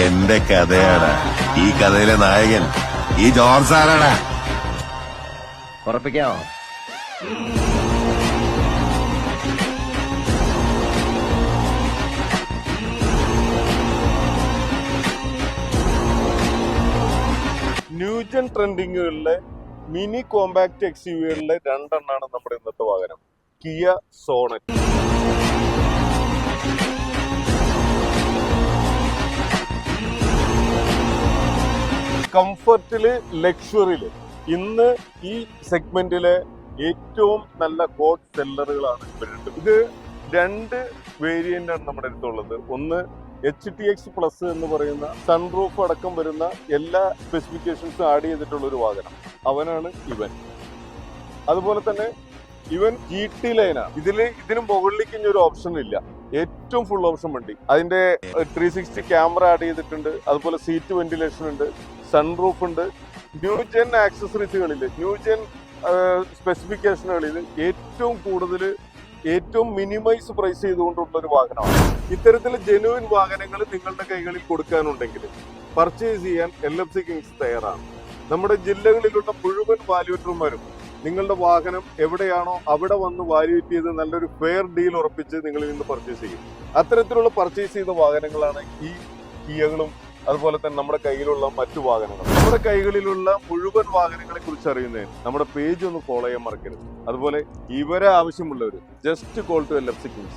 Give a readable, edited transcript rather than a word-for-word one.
എന്റെ കഥയാണ് ഈ കഥയിലെ നായകൻ ഈ ജോർജ് സാറാണ്. ഉറപ്പിക്കാമോ? ന്യൂജൻ ട്രെൻഡിങ്ങുകളിലെ മിനി കോമ്പാക്ട് എക്സ്യുവികളിലെ രണ്ടെണ്ണാണ് നമ്മുടെ ഇന്നത്തെ വാഹനം. Kia Sonet. കംഫർട്ടില്, ലക്ഷറിയില് ഇന്ന് ഈ സെഗ്മെന്റിലെ ഏറ്റവും നല്ല ഹോട്ട് സെല്ലറുകളാണ് ഇവരുണ്ട്. ഇത് രണ്ട് വേരിയന്റ് ആണ് നമ്മുടെ അടുത്തുള്ളത്. ഒന്ന് HTX പ്ലസ് എന്ന് പറയുന്ന സൺറൂഫ് അടക്കം വരുന്ന എല്ലാ സ്പെസിഫിക്കേഷൻസും ആഡ് ചെയ്തിട്ടുള്ള ഒരു വാഹനം. അവനാണ് ഇവൻ. അതുപോലെ തന്നെ ഇവൻ GT ലൈനാണ്. ഇതിന് മുകളിലേക്ക് ഇനി ഒരു ഓപ്ഷൻ ഇല്ല. ഏറ്റവും ഫുൾ ഓപ്ഷൻ വണ്ടി. അതിന്റെ 360 ക്യാമറ ആഡ് ചെയ്തിട്ടുണ്ട്. അതുപോലെ സീറ്റ് വെന്റിലേഷൻ ഉണ്ട്, സൺറൂഫ് ഉണ്ട്. ന്യൂജൻ ആക്സസറീസുകളിൽ, ന്യൂജൻ സ്പെസിഫിക്കേഷനുകളിൽ ഏറ്റവും കൂടുതൽ, ഏറ്റവും മിനിമൈസ് പ്രൈസ് ചെയ്തുകൊണ്ടുള്ള ഒരു വാഹനമാണ്. ഇത്തരത്തിൽ ജെനുവിൻ വാഹനങ്ങൾ നിങ്ങളുടെ കൈകളിൽ കൊടുക്കാനുണ്ടെങ്കിൽ പർച്ചേസ് ചെയ്യാൻ LFC കിങ്സ് തയ്യാറാണ്. നമ്മുടെ ജില്ലകളിലുള്ള മുഴുവൻ വാല്യൂറ്റർമാരും നിങ്ങളുടെ വാഹനം എവിടെയാണോ അവിടെ വന്ന് വാല്യൂറ്റ് ചെയ്ത് നല്ലൊരു ഫെയർ ഡീൽ ഉറപ്പിച്ച് നിങ്ങളിൽ നിന്ന് പർച്ചേസ് ചെയ്യും. അത്തരത്തിലുള്ള പർച്ചേസ് ചെയ്ത വാഹനങ്ങളാണ് ഈ കിയകളും അതുപോലെ തന്നെ നമ്മുടെ കയ്യിലുള്ള മറ്റു വാഹനങ്ങൾ. നമ്മുടെ കൈകളിലുള്ള മുഴുവൻ വാഹനങ്ങളെ കുറിച്ച് അറിയുന്നതിന് നമ്മുടെ പേജ് ഒന്ന് ഫോളോ ചെയ്യാൻ മറക്കരുത്. അതുപോലെ ഇവരെ ആവശ്യമുള്ളവർ just call to LFC Kings.